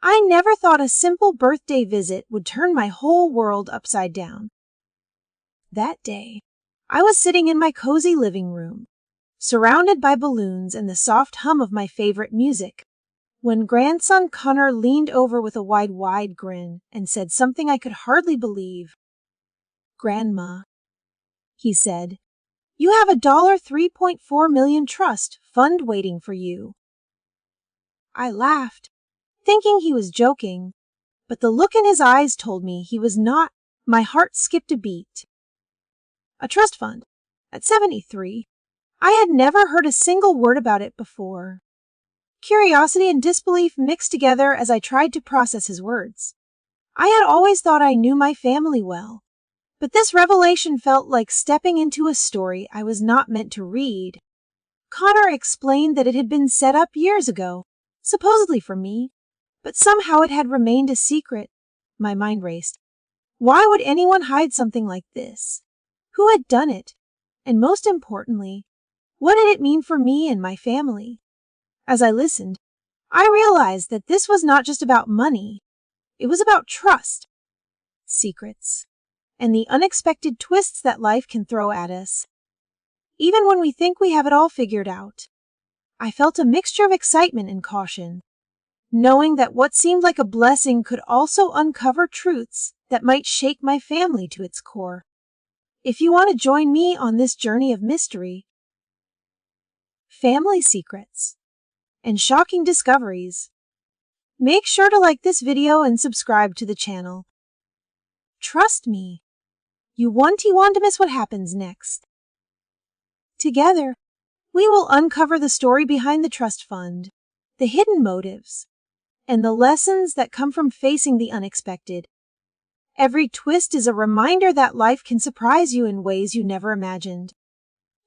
I never thought a simple birthday visit would turn my whole world upside down. That day, I was sitting in my cozy living room, surrounded by balloons and the soft hum of my favorite music, when grandson Connor leaned over with a wide grin and said something I could hardly believe. "Grandma," he said, "you have a $3.4 million trust fund waiting for you." I laughed, thinking he was joking, but the look in his eyes told me he was not. My heart skipped a beat. A trust fund? At 73? I had never heard a single word about it before. Curiosity and disbelief mixed together as I tried to process his words. I had always thought I knew my family well, but this revelation felt like stepping into a story I was not meant to read. Connor explained that it had been set up years ago, supposedly for me, but somehow it had remained a secret. My mind raced. Why would anyone hide something like this? Who had done it? And most importantly, what did it mean for me and my family? As I listened, I realized that this was not just about money. It was about trust, secrets, and the unexpected twists that life can throw at us. Even when we think we have it all figured out, I felt a mixture of excitement and caution, knowing that what seemed like a blessing could also uncover truths that might shake my family to its core. If you want to join me on this journey of mystery, family secrets, and shocking discoveries, make sure to like this video and subscribe to the channel. Trust me, you won't want to miss what happens next. Together, we will uncover the story behind the trust fund, the hidden motives, and the lessons that come from facing the unexpected. Every twist is a reminder that life can surprise you in ways you never imagined.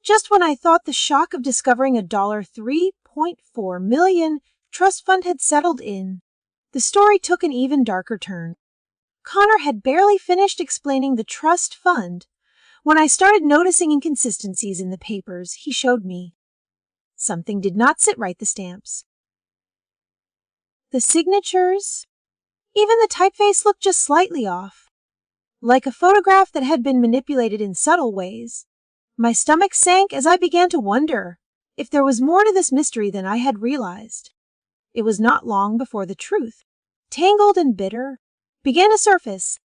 Just when I thought the shock of discovering a $3.4 million trust fund had settled in, the story took an even darker turn. Connor had barely finished explaining the trust fund when I started noticing inconsistencies in the papers he showed me. Something did not sit right. The stamps, the signatures, even the typeface looked just slightly off, like a photograph that had been manipulated in subtle ways. My stomach sank as I began to wonder if there was more to this mystery than I had realized. It was not long before the truth, tangled and bitter, began to surface,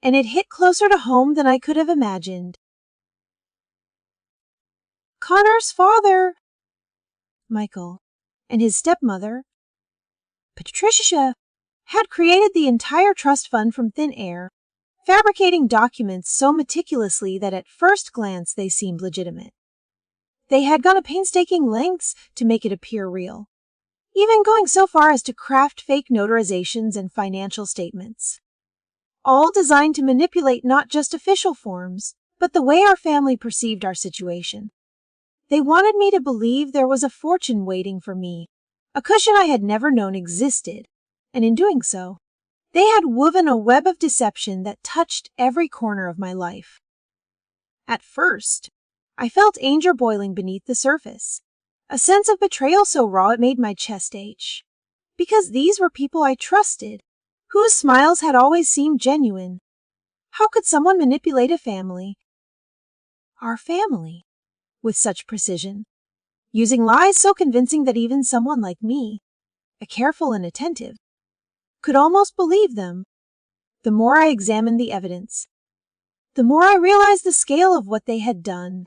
and it hit closer to home than I could have imagined. Connor's father, Michael, and his stepmother, Patricia, had created the entire trust fund from thin air, fabricating documents so meticulously that at first glance they seemed legitimate. They had gone to painstaking lengths to make it appear real, even going so far as to craft fake notarizations and financial statements, all designed to manipulate not just official forms, but the way our family perceived our situation. They wanted me to believe there was a fortune waiting for me, a cushion I had never known existed, and in doing so, they had woven a web of deception that touched every corner of my life. At first, I felt anger boiling beneath the surface, a sense of betrayal so raw it made my chest ache. Because these were people I trusted, whose smiles had always seemed genuine. How could someone manipulate a family, our family, with such precision, using lies so convincing that even someone like me, a careful and attentive, could almost believe them? The more I examined the evidence, the more I realized the scale of what they had done.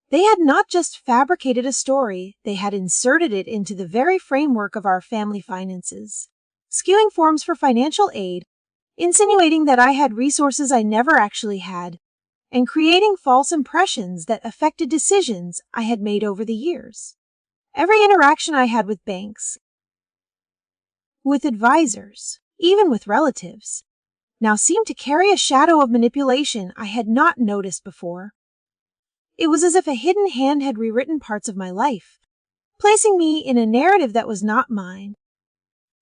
They had not just fabricated a story, they had inserted it into the very framework of our family finances, skewing forms for financial aid, insinuating that I had resources I never actually had, and creating false impressions that affected decisions I had made over the years. Every interaction I had with banks, with advisors, even with relatives, now seemed to carry a shadow of manipulation I had not noticed before. It was as if a hidden hand had rewritten parts of my life, placing me in a narrative that was not mine,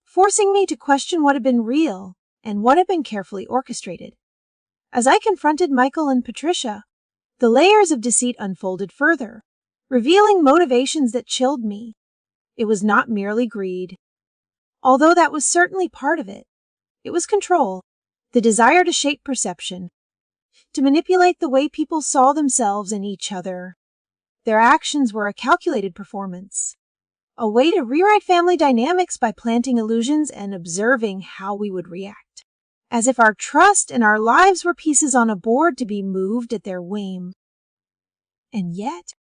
forcing me to question what had been real and what had been carefully orchestrated. As I confronted Michael and Patricia, the layers of deceit unfolded further, revealing motivations that chilled me. It was not merely greed. Although that was certainly part of it, it was control, the desire to shape perception, to manipulate the way people saw themselves and each other. Their actions were a calculated performance, a way to rewrite family dynamics by planting illusions and observing how we would react, as if our trust and our lives were pieces on a board to be moved at their whim. And yet,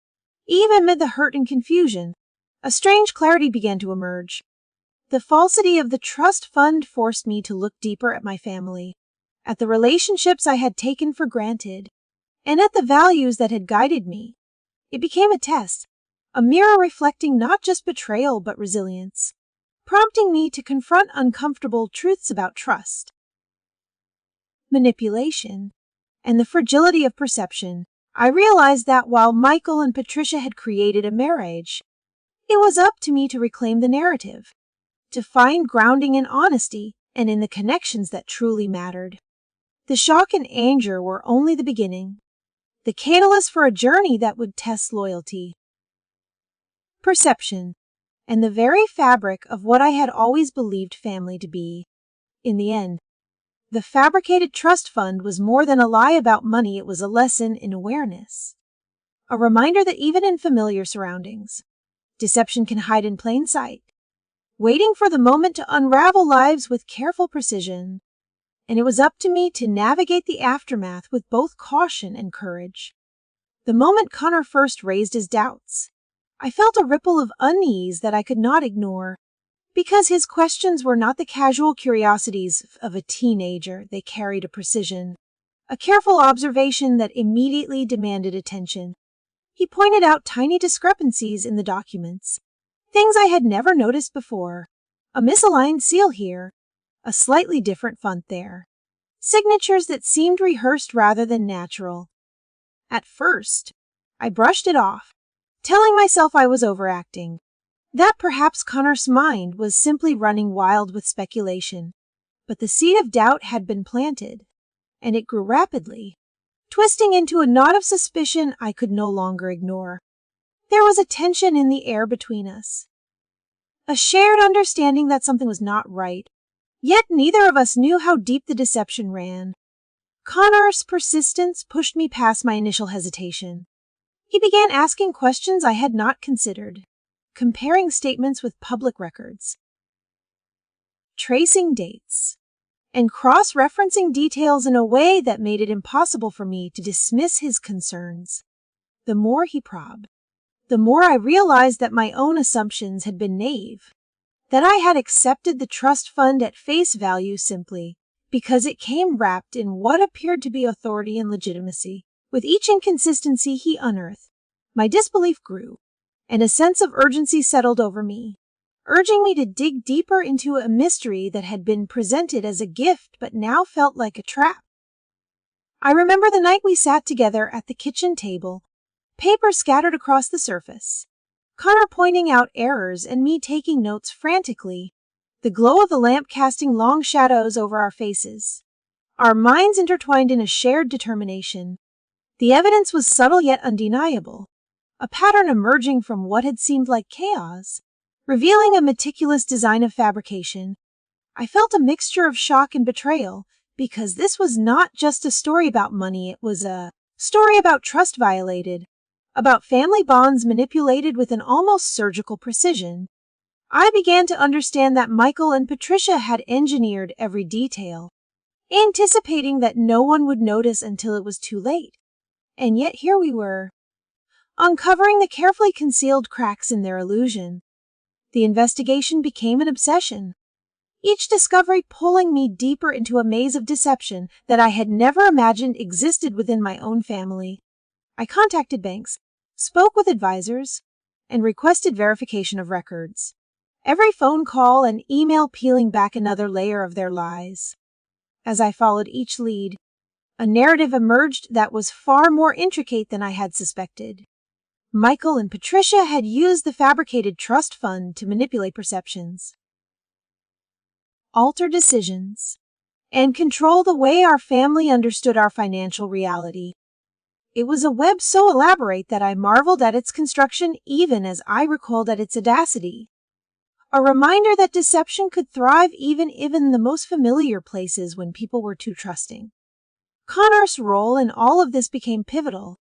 even amid the hurt and confusion, a strange clarity began to emerge. The falsity of the trust fund forced me to look deeper at my family, at the relationships I had taken for granted, and at the values that had guided me. It became a test, a mirror reflecting not just betrayal but resilience, prompting me to confront uncomfortable truths about trust, manipulation, and the fragility of perception. I realized that while Michael and Patricia had created a marriage, it was up to me to reclaim the narrative, to find grounding in honesty and in the connections that truly mattered. The shock and anger were only the beginning, the catalyst for a journey that would test loyalty, perception, and the very fabric of what I had always believed family to be. In the end, the fabricated trust fund was more than a lie about money. It was a lesson in awareness, a reminder that even in familiar surroundings, deception can hide in plain sight, waiting for the moment to unravel lives with careful precision. And it was up to me to navigate the aftermath with both caution and courage. The moment Connor first raised his doubts, I felt a ripple of unease that I could not ignore. Because his questions were not the casual curiosities of a teenager, they carried a precision, a careful observation that immediately demanded attention. He pointed out tiny discrepancies in the documents, things I had never noticed before. A misaligned seal here, a slightly different font there. Signatures that seemed rehearsed rather than natural. At first, I brushed it off, telling myself I was overacting, that perhaps Connor's mind was simply running wild with speculation. But the seed of doubt had been planted, and it grew rapidly, twisting into a knot of suspicion I could no longer ignore. There was a tension in the air between us, a shared understanding that something was not right. Yet neither of us knew how deep the deception ran. Connor's persistence pushed me past my initial hesitation. He began asking questions I had not considered, comparing statements with public records, tracing dates, and cross-referencing details in a way that made it impossible for me to dismiss his concerns. The more he probed, the more I realized that my own assumptions had been naive, that I had accepted the trust fund at face value simply because it came wrapped in what appeared to be authority and legitimacy. With each inconsistency he unearthed, my disbelief grew, and a sense of urgency settled over me, urging me to dig deeper into a mystery that had been presented as a gift but now felt like a trap. I remember the night we sat together at the kitchen table, paper scattered across the surface, Connor pointing out errors and me taking notes frantically, the glow of the lamp casting long shadows over our faces, our minds intertwined in a shared determination. The evidence was subtle yet undeniable, a pattern emerging from what had seemed like chaos, revealing a meticulous design of fabrication. I felt a mixture of shock and betrayal, because this was not just a story about money, it was a story about trust violated, about family bonds manipulated with an almost surgical precision. I began to understand that Michael and Patricia had engineered every detail, anticipating that no one would notice until it was too late. And yet here we were, uncovering the carefully concealed cracks in their illusion. The investigation became an obsession, each discovery pulling me deeper into a maze of deception that I had never imagined existed within my own family. I contacted banks, spoke with advisors, and requested verification of records. Every phone call and email peeling back another layer of their lies. As I followed each lead, a narrative emerged that was far more intricate than I had suspected. Michael and Patricia had used the fabricated trust fund to manipulate perceptions, alter decisions, and control the way our family understood our financial reality. It was a web so elaborate that I marveled at its construction even as I recoiled at its audacity. a reminder that deception could thrive even in the most familiar places when people were too trusting. Connor's role in all of this became pivotal.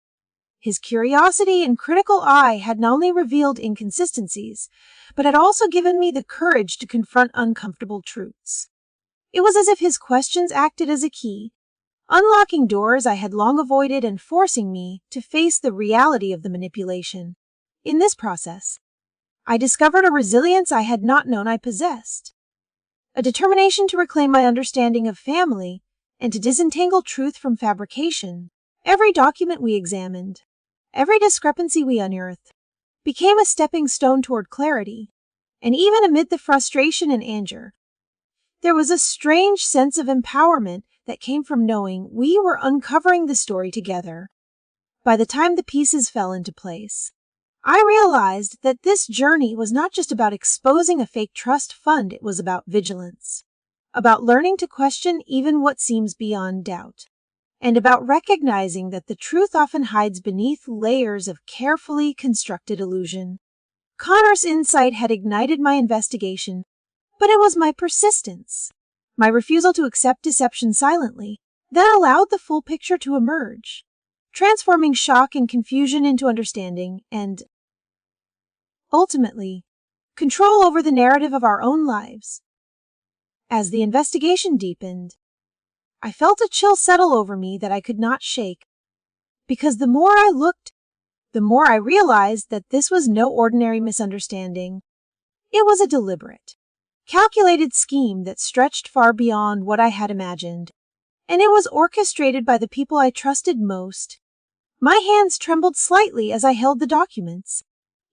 His curiosity and critical eye had not only revealed inconsistencies, but had also given me the courage to confront uncomfortable truths. It was as if his questions acted as a key, unlocking doors I had long avoided and forcing me to face the reality of the manipulation. In this process, I discovered a resilience I had not known I possessed, a determination to reclaim my understanding of family and to disentangle truth from fabrication. Every document we examined, every discrepancy we unearthed, became a stepping stone toward clarity, and even amid the frustration and anger, there was a strange sense of empowerment that came from knowing we were uncovering the story together. By the time the pieces fell into place, I realized that this journey was not just about exposing a fake trust fund, it was about vigilance, about learning to question even what seems beyond doubt, and about recognizing that the truth often hides beneath layers of carefully constructed illusion. Connor's insight had ignited my investigation, but it was my persistence, my refusal to accept deception silently, that allowed the full picture to emerge, transforming shock and confusion into understanding and, ultimately, control over the narrative of our own lives. As the investigation deepened, I felt a chill settle over me that I could not shake, because the more I looked, the more I realized that this was no ordinary misunderstanding. It was a deliberate, calculated scheme that stretched far beyond what I had imagined, and it was orchestrated by the people I trusted most. My hands trembled slightly as I held the documents,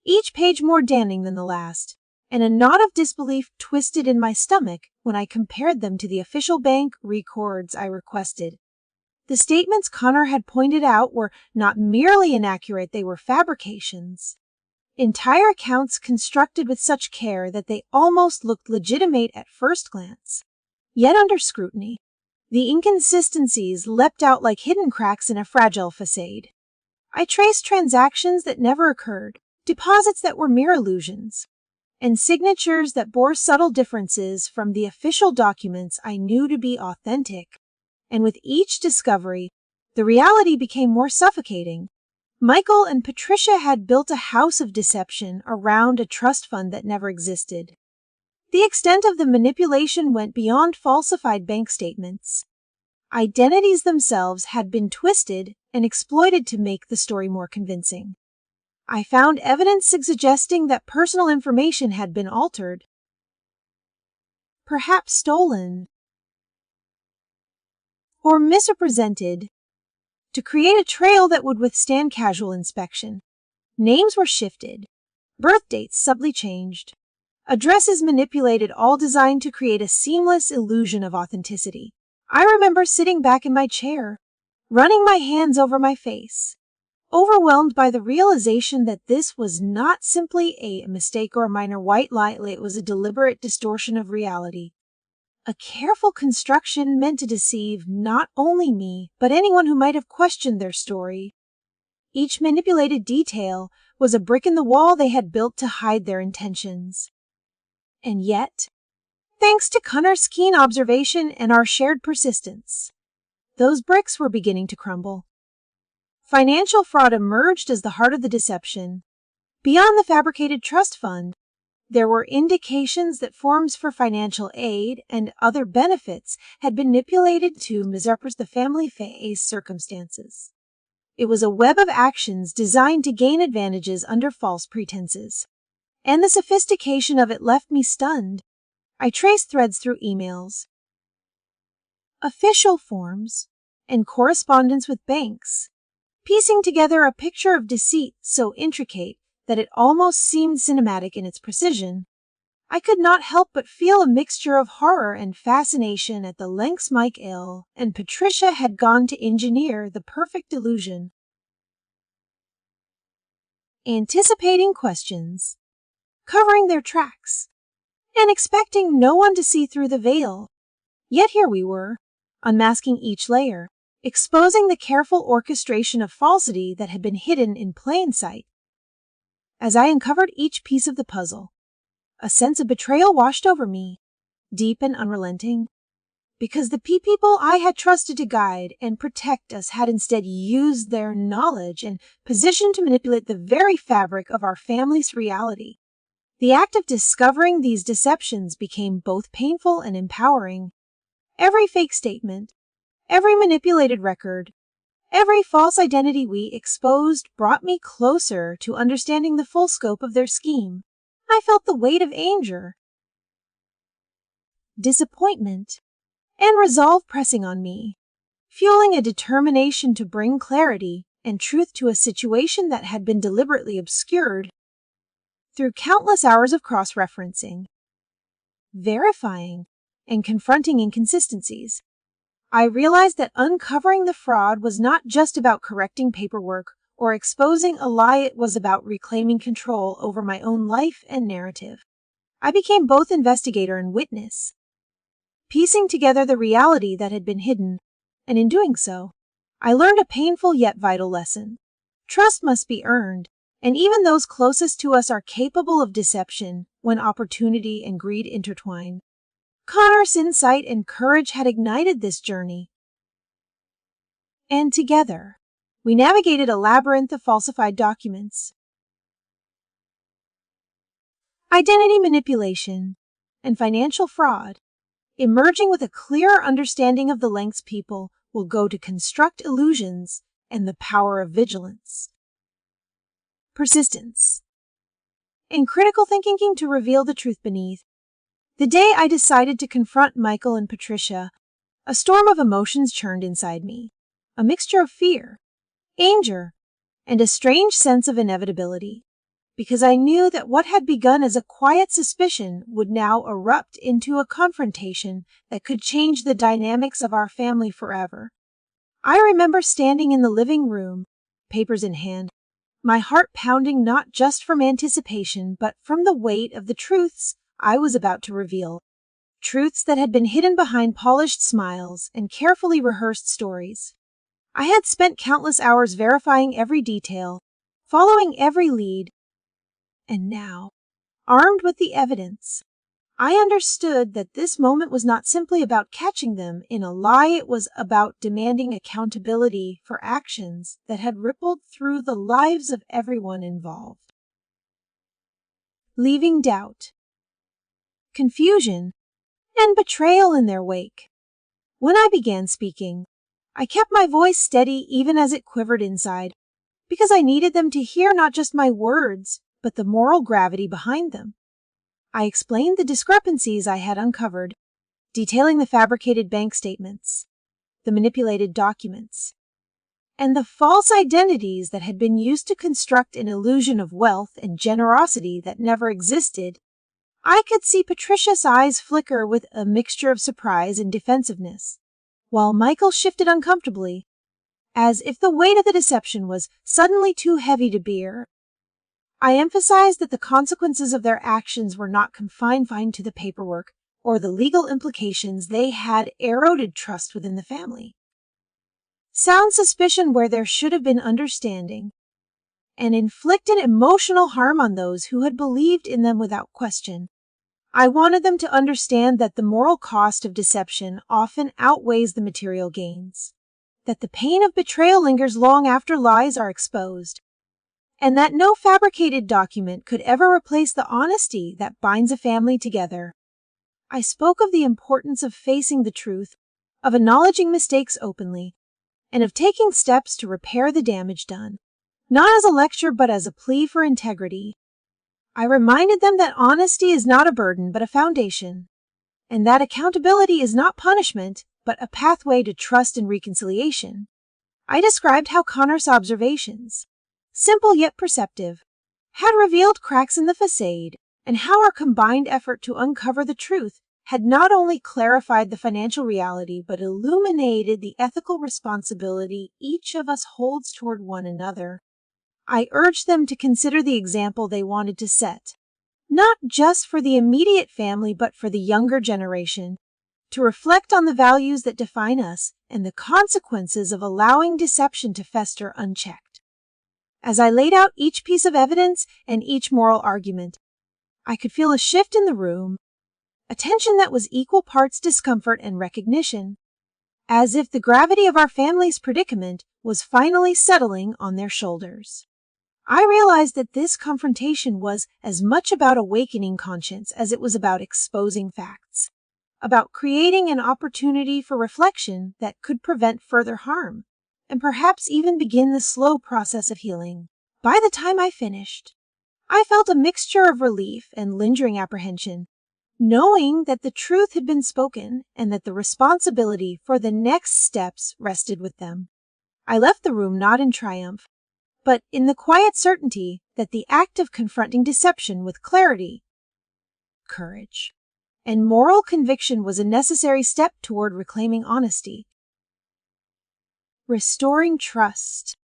each page more damning than the last, and a knot of disbelief twisted in my stomach when I compared them to the official bank records I requested. The statements Connor had pointed out were not merely inaccurate, they were fabrications. Entire accounts constructed with such care that they almost looked legitimate at first glance. Yet under scrutiny, the inconsistencies leapt out like hidden cracks in a fragile facade. I traced transactions that never occurred, deposits that were mere illusions, and signatures that bore subtle differences from the official documents I knew to be authentic. And with each discovery, the reality became more suffocating. Michael and Patricia had built a house of deception around a trust fund that never existed. The extent of the manipulation went beyond falsified bank statements. Identities themselves had been twisted and exploited to make the story more convincing. I found evidence suggesting that personal information had been altered, perhaps stolen, or misrepresented to create a trail that would withstand casual inspection. Names were shifted, birth dates subtly changed, addresses manipulated, all designed to create a seamless illusion of authenticity. I remember sitting back in my chair, running my hands over my face, overwhelmed by the realization that this was not simply a mistake or a minor white lie, it was a deliberate distortion of reality. A careful construction meant to deceive not only me, but anyone who might have questioned their story. Each manipulated detail was a brick in the wall they had built to hide their intentions. And yet, thanks to Connor's keen observation and our shared persistence, those bricks were beginning to crumble. Financial fraud emerged as the heart of the deception. Beyond the fabricated trust fund, there were indications that forms for financial aid and other benefits had been manipulated to misrepresent the family faced circumstances. It was a web of actions designed to gain advantages under false pretenses, and the sophistication of it left me stunned. I traced threads through emails, official forms, and correspondence with banks, piecing together a picture of deceit so intricate that it almost seemed cinematic in its precision. I could not help but feel a mixture of horror and fascination at the lengths Michael and Patricia had gone to engineer the perfect illusion. Anticipating questions, covering their tracks, and expecting no one to see through the veil. Yet here we were, unmasking each layer, exposing the careful orchestration of falsity that had been hidden in plain sight. As I uncovered each piece of the puzzle, a sense of betrayal washed over me, deep and unrelenting, because the people I had trusted to guide and protect us had instead used their knowledge and position to manipulate the very fabric of our family's reality. The act of discovering these deceptions became both painful and empowering. Every fake statement, every manipulated record, every false identity we exposed brought me closer to understanding the full scope of their scheme. I felt the weight of anger, disappointment, and resolve pressing on me, fueling a determination to bring clarity and truth to a situation that had been deliberately obscured. Through countless hours of cross-referencing, verifying, and confronting inconsistencies, I realized that uncovering the fraud was not just about correcting paperwork or exposing a lie. It was about reclaiming control over my own life and narrative. I became both investigator and witness, piecing together the reality that had been hidden, and in doing so, I learned a painful yet vital lesson. Trust must be earned, and even those closest to us are capable of deception when opportunity and greed intertwine. Connor's insight and courage had ignited this journey, and together, we navigated a labyrinth of falsified documents, identity manipulation, and financial fraud, emerging with a clearer understanding of the lengths people will go to construct illusions and the power of vigilance, persistence, and critical thinking to reveal the truth beneath. The day I decided to confront Michael and Patricia, a storm of emotions churned inside me, a mixture of fear, anger, and a strange sense of inevitability, because I knew that what had begun as a quiet suspicion would now erupt into a confrontation that could change the dynamics of our family forever. I remember standing in the living room, papers in hand, my heart pounding not just from anticipation but from the weight of the truths I was about to reveal. Truths that had been hidden behind polished smiles and carefully rehearsed stories. I had spent countless hours verifying every detail, following every lead, and now, armed with the evidence, I understood that this moment was not simply about catching them in a lie. It was about demanding accountability for actions that had rippled through the lives of everyone involved, leaving doubt, confusion, and betrayal in their wake. When I began speaking, I kept my voice steady even as it quivered inside, because I needed them to hear not just my words, but the moral gravity behind them. I explained the discrepancies I had uncovered, detailing the fabricated bank statements, the manipulated documents, and the false identities that had been used to construct an illusion of wealth and generosity that never existed. I could see Patricia's eyes flicker with a mixture of surprise and defensiveness, while Michael shifted uncomfortably, as if the weight of the deception was suddenly too heavy to bear. I emphasized that the consequences of their actions were not confined to the paperwork or the legal implications. They had eroded trust within the family, sound suspicion where there should have been understanding, and inflicted emotional harm on those who had believed in them without question. I wanted them to understand that the moral cost of deception often outweighs the material gains, that the pain of betrayal lingers long after lies are exposed, and that no fabricated document could ever replace the honesty that binds a family together. I spoke of the importance of facing the truth, of acknowledging mistakes openly, and of taking steps to repair the damage done, not as a lecture but as a plea for integrity. I reminded them that honesty is not a burden but a foundation, and that accountability is not punishment but a pathway to trust and reconciliation. I described how Connor's observations, simple yet perceptive, had revealed cracks in the facade, and how our combined effort to uncover the truth had not only clarified the financial reality but illuminated the ethical responsibility each of us holds toward one another. I urged them to consider the example they wanted to set, not just for the immediate family but for the younger generation, to reflect on the values that define us and the consequences of allowing deception to fester unchecked. As I laid out each piece of evidence and each moral argument, I could feel a shift in the room, a tension that was equal parts discomfort and recognition, as if the gravity of our family's predicament was finally settling on their shoulders. I realized that this confrontation was as much about awakening conscience as it was about exposing facts, about creating an opportunity for reflection that could prevent further harm, and perhaps even begin the slow process of healing. By the time I finished, I felt a mixture of relief and lingering apprehension, knowing that the truth had been spoken and that the responsibility for the next steps rested with them. I left the room not in triumph, but in the quiet certainty that the act of confronting deception with clarity, courage, and moral conviction was a necessary step toward reclaiming honesty, restoring trust,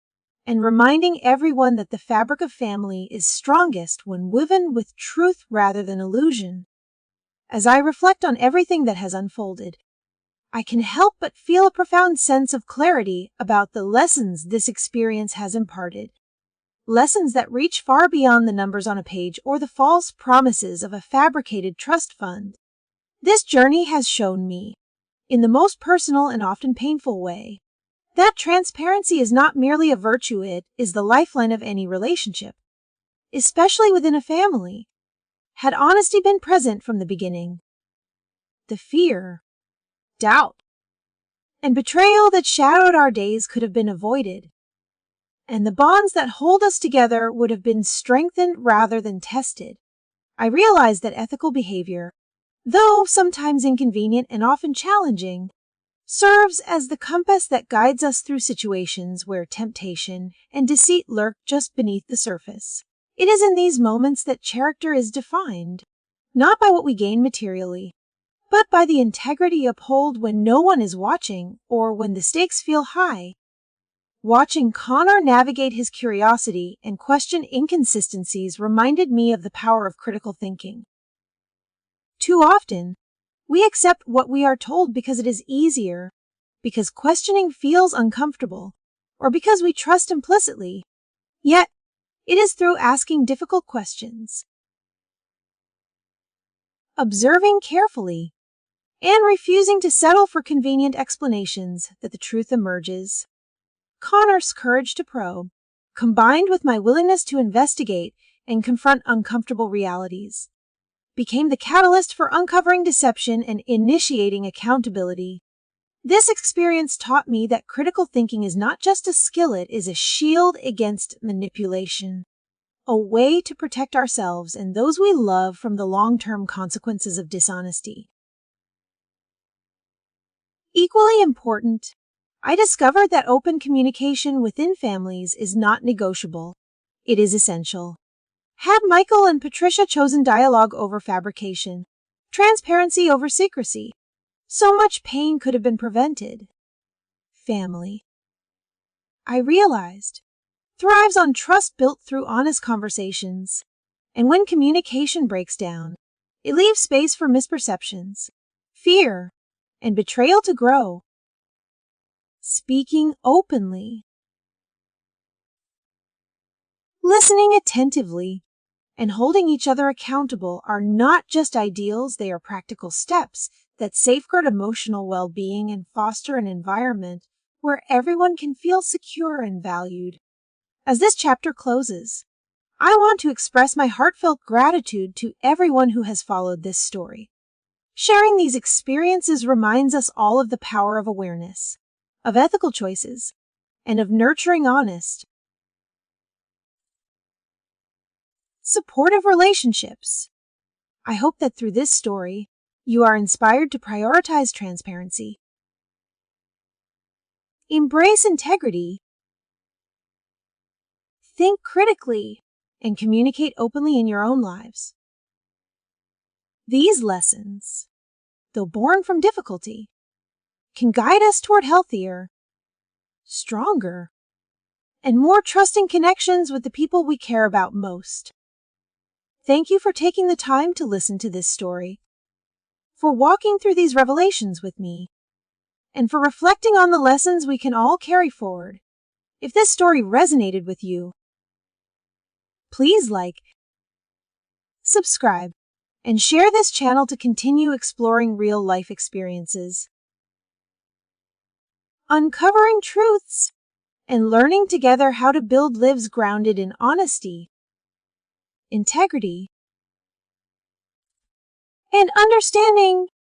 and reminding everyone that the fabric of family is strongest when woven with truth rather than illusion. As I reflect on everything that has unfolded, I can help but feel a profound sense of clarity about the lessons this experience has imparted. Lessons that reach far beyond the numbers on a page or the false promises of a fabricated trust fund. This journey has shown me, in the most personal and often painful way, that transparency is not merely a virtue, it is the lifeline of any relationship, especially within a family. Had honesty been present from the beginning, the fear, doubt, and betrayal that shadowed our days could have been avoided, and the bonds that hold us together would have been strengthened rather than tested. I realized that ethical behavior, though sometimes inconvenient and often challenging, serves as the compass that guides us through situations where temptation and deceit lurk just beneath the surface. It is in these moments that character is defined, not by what we gain materially, but by the integrity upheld when no one is watching or when the stakes feel high. Watching Connor navigate his curiosity and question inconsistencies reminded me of the power of critical thinking. Too often, we accept what we are told because it is easier, because questioning feels uncomfortable, or because we trust implicitly. Yet, it is through asking difficult questions, observing carefully, and refusing to settle for convenient explanations that the truth emerges. Connor's courage to probe, combined with my willingness to investigate and confront uncomfortable realities, became the catalyst for uncovering deception and initiating accountability. This experience taught me that critical thinking is not just a skill, it is a shield against manipulation, a way to protect ourselves and those we love from the long-term consequences of dishonesty. Equally important, I discovered that open communication within families is not negotiable. It is essential. Had Michael and Patricia chosen dialogue over fabrication, transparency over secrecy, so much pain could have been prevented. Family, I realized, thrives on trust built through honest conversations. And when communication breaks down, it leaves space for misperceptions, fear, and betrayal to grow. Speaking openly, listening attentively, and holding each other accountable are not just ideals, they are practical steps that safeguard emotional well-being and foster an environment where everyone can feel secure and valued. As this chapter closes, I want to express my heartfelt gratitude to everyone who has followed this story. Sharing these experiences reminds us all of the power of awareness, of ethical choices, and of nurturing honest, supportive relationships. I hope that through this story, you are inspired to prioritize transparency, embrace integrity, think critically, and communicate openly in your own lives. These lessons, though born from difficulty, can guide us toward healthier, stronger, and more trusting connections with the people we care about most. Thank you for taking the time to listen to this story, for walking through these revelations with me, and for reflecting on the lessons we can all carry forward. If this story resonated with you, please like, subscribe, and share this channel to continue exploring real-life experiences, uncovering truths, and learning together how to build lives grounded in honesty, integrity, and understanding.